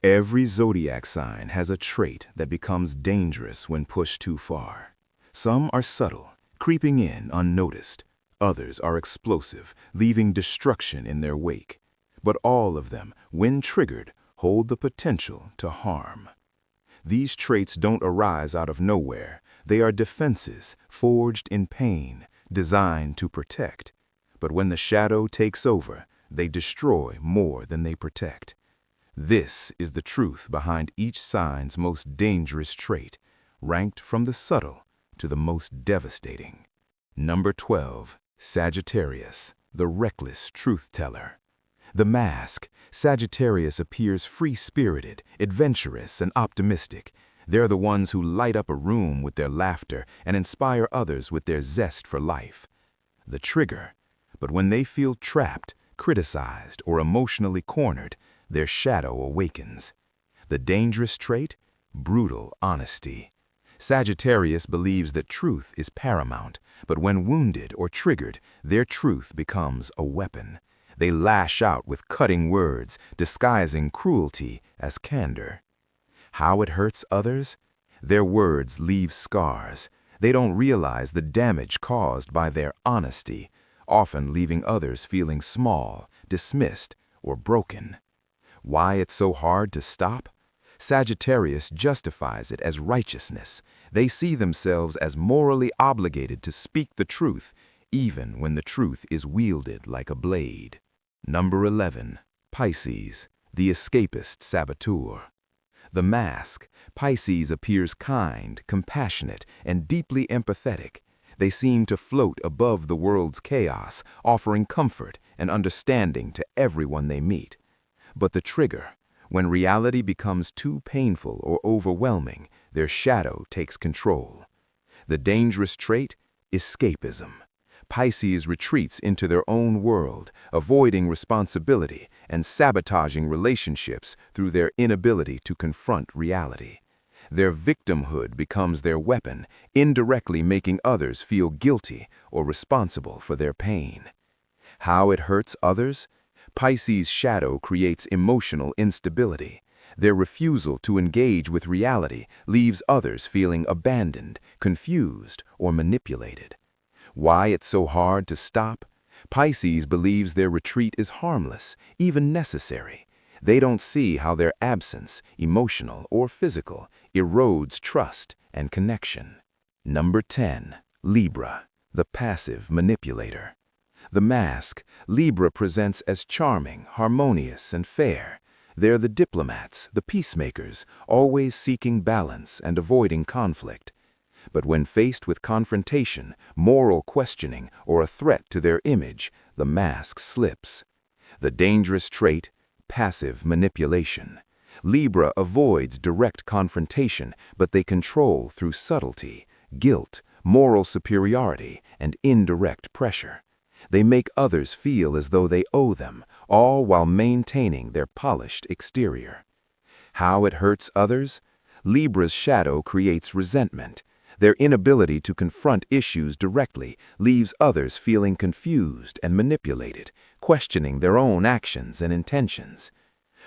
Every zodiac sign has a trait that becomes dangerous when pushed too far. Some are subtle, creeping in unnoticed. Others are explosive, leaving destruction in their wake. But all of them, when triggered, hold the potential to harm. These traits don't arise out of nowhere. They are defenses forged in pain, designed to protect. But when the shadow takes over, they destroy more than they protect. This is the truth behind each sign's most dangerous trait, ranked from the subtle to the most devastating. Number 12, Sagittarius, the reckless truth-teller. The mask, Sagittarius appears free-spirited, adventurous, and optimistic. They're the ones who light up a room with their laughter and inspire others with their zest for life. The trigger. But when they feel trapped, criticized, or emotionally cornered, their shadow awakens. The dangerous trait? Brutal honesty. Sagittarius believes that truth is paramount, but when wounded or triggered, their truth becomes a weapon. They lash out with cutting words, disguising cruelty as candor. How it hurts others? Their words leave scars. They don't realize the damage caused by their honesty, often leaving others feeling small, dismissed, or broken. Why it's so hard to stop? Sagittarius justifies it as righteousness. They see themselves as morally obligated to speak the truth, even when the truth is wielded like a blade. Number 11, Pisces, the escapist saboteur. The mask, Pisces appears kind, compassionate, and deeply empathetic. They seem to float above the world's chaos, offering comfort and understanding to everyone they meet. But the trigger, when reality becomes too painful or overwhelming, their shadow takes control. The dangerous trait? Escapism. Pisces retreats into their own world, avoiding responsibility and sabotaging relationships through their inability to confront reality. Their victimhood becomes their weapon, indirectly making others feel guilty or responsible for their pain. How it hurts others? Pisces' shadow creates emotional instability. Their refusal to engage with reality leaves others feeling abandoned, confused, or manipulated. Why it's so hard to stop? Pisces believes their retreat is harmless, even necessary. They don't see how their absence, emotional or physical, erodes trust and connection. Number 10, Libra, the passive manipulator. The mask, Libra presents as charming, harmonious, and fair. They're the diplomats, the peacemakers, always seeking balance and avoiding conflict. But when faced with confrontation, moral questioning, or a threat to their image, the mask slips. The dangerous trait? Passive manipulation. Libra avoids direct confrontation, but they control through subtlety, guilt, moral superiority, and indirect pressure. They make others feel as though they owe them, all while maintaining their polished exterior. How it hurts others? Libra's shadow creates resentment. Their inability to confront issues directly leaves others feeling confused and manipulated, questioning their own actions and intentions.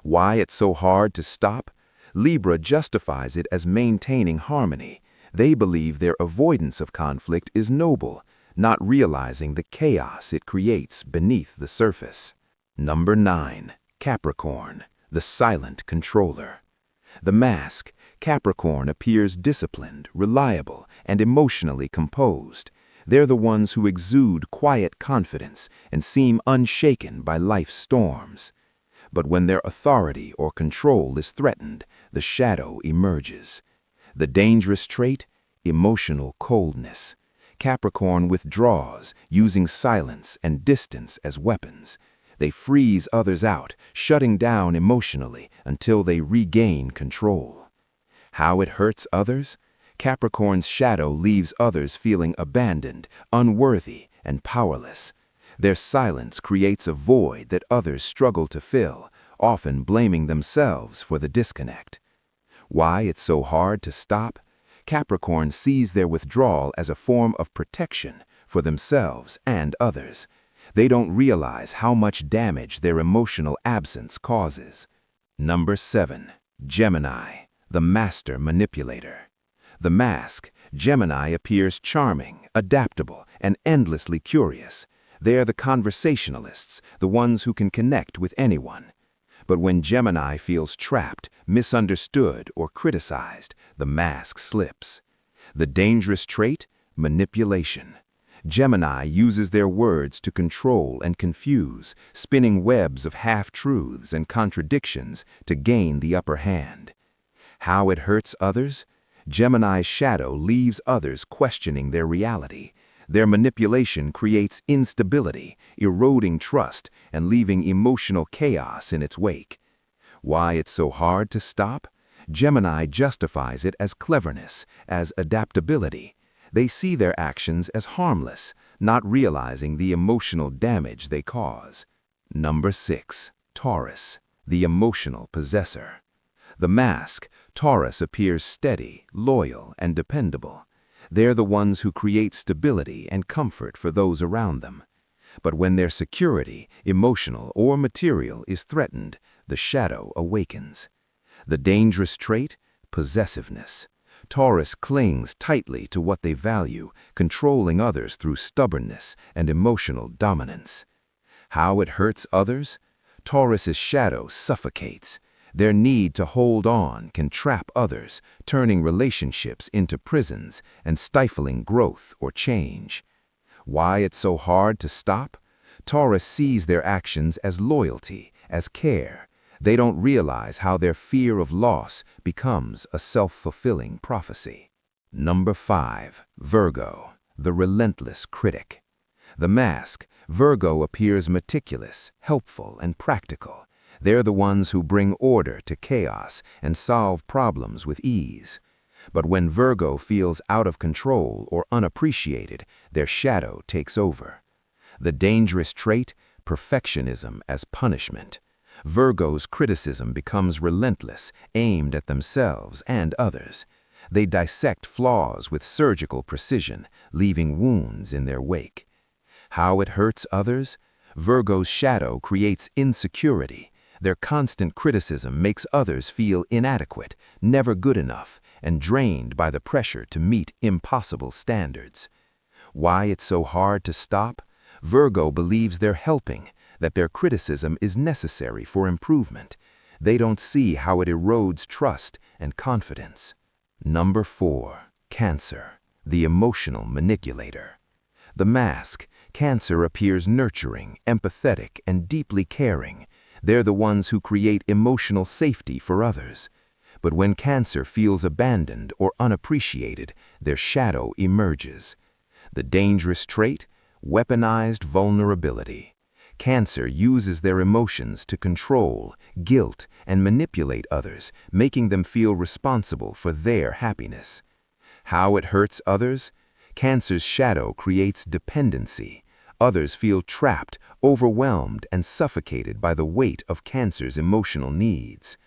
Why it's so hard to stop? Libra justifies it as maintaining harmony. They believe their avoidance of conflict is noble, not realizing the chaos it creates beneath the surface. Number 9, Capricorn, the silent controller. The mask, Capricorn appears disciplined, reliable, and emotionally composed. They're the ones who exude quiet confidence and seem unshaken by life's storms. But when their authority or control is threatened, the shadow emerges. The dangerous trait? Emotional coldness. Capricorn withdraws, using silence and distance as weapons. They freeze others out, shutting down emotionally until they regain control. How it hurts others? Capricorn's shadow leaves others feeling abandoned, unworthy, and powerless. Their silence creates a void that others struggle to fill, often blaming themselves for the disconnect. Why it's so hard to stop? Capricorn sees their withdrawal as a form of protection for themselves and others. They don't realize how much damage their emotional absence causes. Number 7. Gemini, the master manipulator. The mask, Gemini appears charming, adaptable, and endlessly curious. They are the conversationalists, the ones who can connect with anyone. But when Gemini feels trapped, misunderstood, or criticized, the mask slips. The dangerous trait? Manipulation. Gemini uses their words to control and confuse, spinning webs of half-truths and contradictions to gain the upper hand. How it hurts others? Gemini's shadow leaves others questioning their reality. Their manipulation creates instability, eroding trust, and leaving emotional chaos in its wake. Why it's so hard to stop? Gemini justifies it as cleverness, as adaptability. They see their actions as harmless, not realizing the emotional damage they cause. Number 6. Taurus, the emotional possessor. The mask, Taurus appears steady, loyal, and dependable. They're the ones who create stability and comfort for those around them. But when their security, emotional or material, is threatened, the shadow awakens. The dangerous trait? Possessiveness. Taurus clings tightly to what they value, controlling others through stubbornness and emotional dominance. How it hurts others? Taurus's shadow suffocates. Their need to hold on can trap others, turning relationships into prisons and stifling growth or change. Why it's so hard to stop? Taurus sees their actions as loyalty, as care. They don't realize how their fear of loss becomes a self-fulfilling prophecy. Number 5. Virgo, the relentless critic. The mask, Virgo appears meticulous, helpful, and practical. They're the ones who bring order to chaos and solve problems with ease. But when Virgo feels out of control or unappreciated, their shadow takes over. The dangerous trait? Perfectionism as punishment. Virgo's criticism becomes relentless, aimed at themselves and others. They dissect flaws with surgical precision, leaving wounds in their wake. How it hurts others? Virgo's shadow creates insecurity. Their constant criticism makes others feel inadequate, never good enough, and drained by the pressure to meet impossible standards. Why it's so hard to stop? Virgo believes they're helping, that their criticism is necessary for improvement. They don't see how it erodes trust and confidence. Number 4. Cancer, the emotional manipulator. The mask, Cancer appears nurturing, empathetic, and deeply caring. They're the ones who create emotional safety for others. But when Cancer feels abandoned or unappreciated, their shadow emerges. The dangerous trait? Weaponized vulnerability. Cancer uses their emotions to control, guilt, and manipulate others, making them feel responsible for their happiness. How it hurts others? Cancer's shadow creates dependency. Others feel trapped, overwhelmed, and suffocated by the weight of Cancer's emotional needs.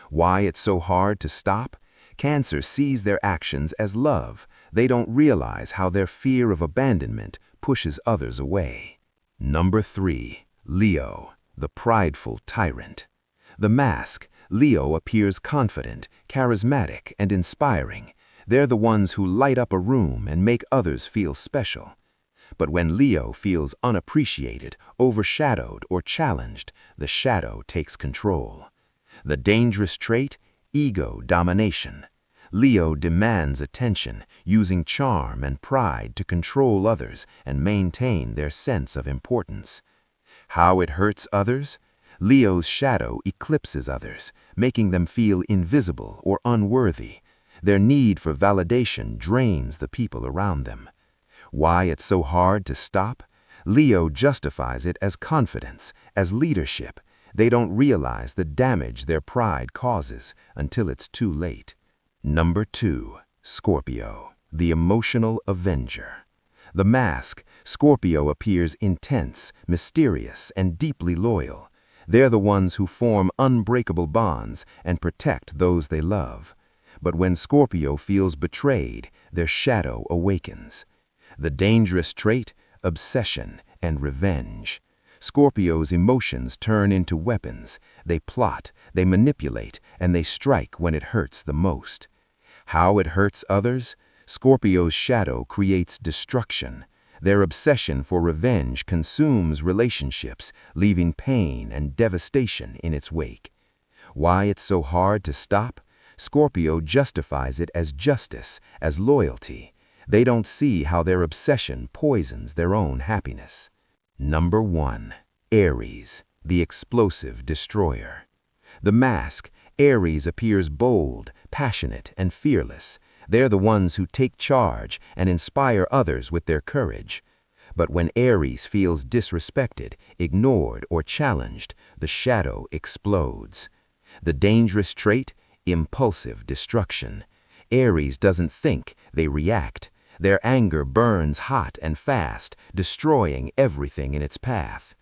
Why it's so hard to stop? Cancer sees their actions as love. They don't realize how their fear of abandonment pushes others away. Number 3. Leo, the prideful tyrant. The mask, Leo appears confident, charismatic, and inspiring. They're the ones who light up a room and make others feel special. But when Leo feels unappreciated, overshadowed, or challenged, the shadow takes control. The dangerous trait? Ego domination. Leo demands attention, using charm and pride to control others and maintain their sense of importance. How it hurts others? Leo's shadow eclipses others, making them feel invisible or unworthy. Their need for validation drains the people around them. Why it's so hard to stop? Leo justifies it as confidence, as leadership. They don't realize the damage their pride causes until it's too late. Number 2. Scorpio, the emotional avenger. The mask, Scorpio appears intense, mysterious, and deeply loyal. They're the ones who form unbreakable bonds and protect those they love. But when Scorpio feels betrayed, their shadow awakens. The dangerous trait? Obsession and revenge. Scorpio's emotions turn into weapons. They plot, they manipulate, and they strike when it hurts the most. How it hurts others? Scorpio's shadow creates destruction. Their obsession for revenge consumes relationships, leaving pain and devastation in its wake. Why it's so hard to stop? Scorpio justifies it as justice, as loyalty. They don't see how their obsession poisons their own happiness. Number 1. Aries, the explosive destroyer. The mask, Aries appears bold, passionate, and fearless. They're the ones who take charge and inspire others with their courage. But when Aries feels disrespected, ignored, or challenged, the shadow explodes. The dangerous trait? Impulsive destruction. Aries doesn't think, they react. Their anger burns hot and fast, destroying everything in its path.